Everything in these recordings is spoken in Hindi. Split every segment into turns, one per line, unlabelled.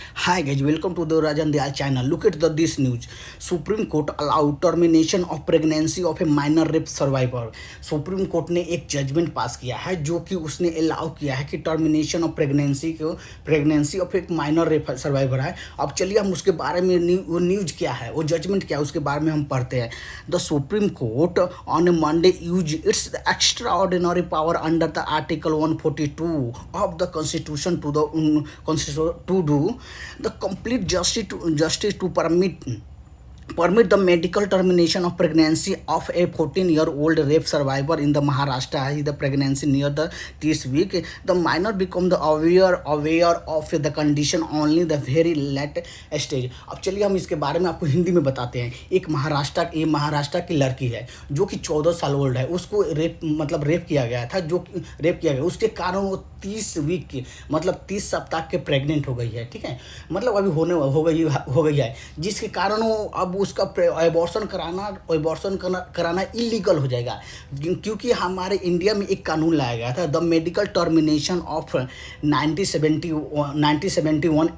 Hi guys, welcome to the Rajan Dayal channel. Look at this news. Supreme Court allowed termination of pregnancy of a minor rape survivor. Supreme court ने एक जजमेंट पास किया है जो कि उसने अलाउ किया है कि टर्मिनेशन ऑफ प्रेगनेंसी ऑफ एक माइनर रेप सर्वाइवर है। अब चलिए हम उसके बारे में वो न्यूज क्या है, वो जजमेंट क्या है, उसके बारे में हम पढ़ते हैं। The supreme court on A Monday use it's extra ordinary power under the article 142 of the constitution to the constitution to do the complete justice to permit the medical termination of pregnancy of a 14-year-old rape survivor in the Maharashtra. The pregnancy near the this week, the minor become the aware of the condition only the very late stage. अब चलिए हम इसके बारे में आपको हिंदी में बताते हैं। एक महाराष्ट्र की लड़की है जो कि 14 साल ओल्ड है। उसको रेप किया गया था, उसके कारण वो 30 वीक की 30 सप्ताह के प्रेग्नेंट हो गई है। ठीक है, मतलब अभी हो गई है, जिसके कारण वो अब उसका एबॉर्शन कराना इलीगल हो जाएगा, क्योंकि हमारे इंडिया में एक कानून लाया गया था, the medical termination of 1971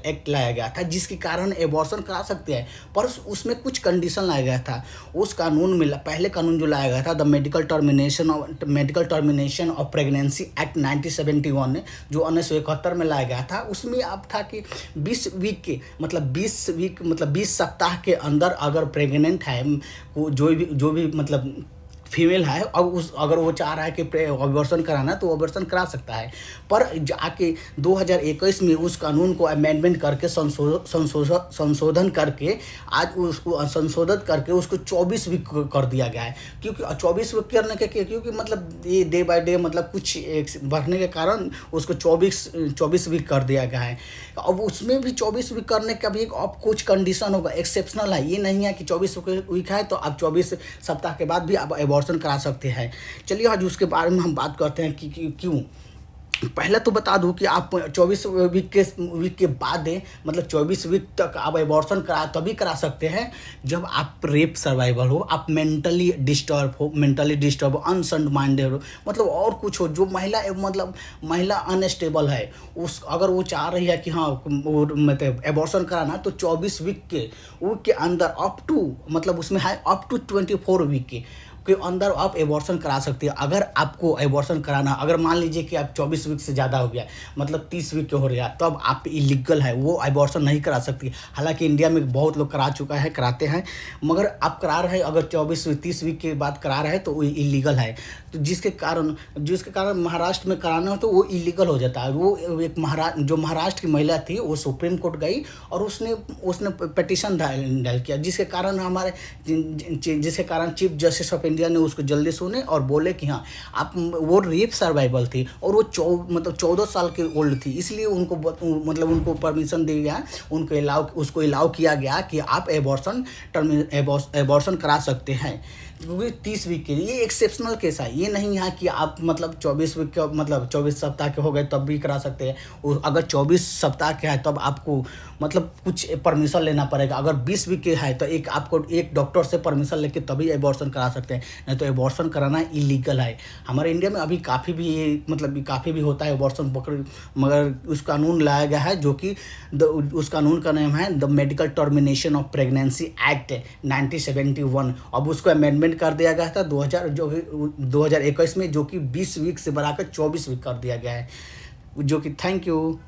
act लाया गया था, जिसके कारण एबॉर्शन करा सकते हैं। पर उसमें कुछ कंडीशन लाया गया था। उस कानून में पहले कानून जो लाया गया था, the medical termination of pregnancy act 1971 जो 1971 में लाया गया था, उसमें अब था कि 20 सप्ताह के अंदर अगर प्रेग्नेंट है जो भी फीमेल है, अब अगर वो चाह रहा है कि अबॉर्शन कराना तो अबॉर्शन करा सकता है। पर जाके 2021 में उस कानून को अमेंडमेंट करके संशोधन करके आज उसको संशोधित करके उसको 24 वीक कर दिया गया है। क्योंकि 24 वीक करने के क्योंकि ये डे बाय डे कुछ बढ़ने के कारण उसको 24 वीक कर दिया गया है। अब उसमें भी 24 वीक करने का भी एक अब कुछ कंडीशन होगा, एक्सेप्शनल है। ये नहीं है कि 24 वीक है तो आप 24 सप्ताह के बाद भी आप एबॉर्शन करा सकते हैं। चलिए आज उसके बारे में हम बात करते हैं कि क्यों। पहले तो बता दूं कि आप 24 वीक के बाद 24 वीक तक आप एबॉर्शन तभी करा सकते हैं जब आप रेप सर्वाइवर हो, आप मेंटली डिस्टर्ब अनसंड माइंडेड हो, और कुछ हो, जो महिला अनस्टेबल है, अगर वो चाह रही है कि हाँ वो एबॉर्शन कराना, तो 24 वीक के अंदर अप टू उसमें है अप टू 24 वीक के अंदर आप एबॉर्शन करा सकते हैं। अगर आपको एबॉर्शन कराना, अगर मान लीजिए कि आप 24 वीक से ज़्यादा हो गया, 30 वीक के हो गया, तब आप इलीगल है, वो एबॉर्शन नहीं करा सकती। हालांकि इंडिया में बहुत लोग कराते हैं, मगर आप करा रहे हैं, अगर 30 वीक के बाद करा रहे हैं तो वो इलीगल है। तो जिसके कारण महाराष्ट्र में कराना हो तो वो इलीगल हो जाता है। वो एक महाराष्ट्र की महिला थी, वो सुप्रीम कोर्ट गई और उसने पिटीशन डाल किया, जिसके कारण चीफ जस्टिस ऑफ इंडिया ने उसको जल्दी सुने और बोले कि हाँ आप, वो रेप सर्वाइवल थी और वो 14 साल के ओल्ड थी, इसलिए उनको परमिशन दिया गया, उसको अलाउ किया गया कि आप एबॉर्शन करा सकते हैं, क्योंकि 30 वीक के लिए एक्सेप्शनल केस है। ये नहीं है कि आप 24 वीक के 24 सप्ताह के हो गए तब भी करा सकते हैं। अगर 24 सप्ताह के है तब आपको कुछ परमिशन लेना पड़ेगा। अगर 20 वीक के है तो आपको एक डॉक्टर से परमिशन लेके तभी एबॉर्शन करा सकते हैं, नहीं तो एबॉर्शन कराना इलीगल है। हमारे इंडिया में अभी काफ़ी भी होता है एबॉर्शन, मगर उस कानून लाया गया है जो कि उस कानून का नाम है the medical termination of pregnancy act 1971। अब उसको अमेंडमेंट कर दिया गया था 2021 में, जो कि 20 वीक से बढ़ाकर 24 वीक कर दिया गया है, जो कि थैंक यू।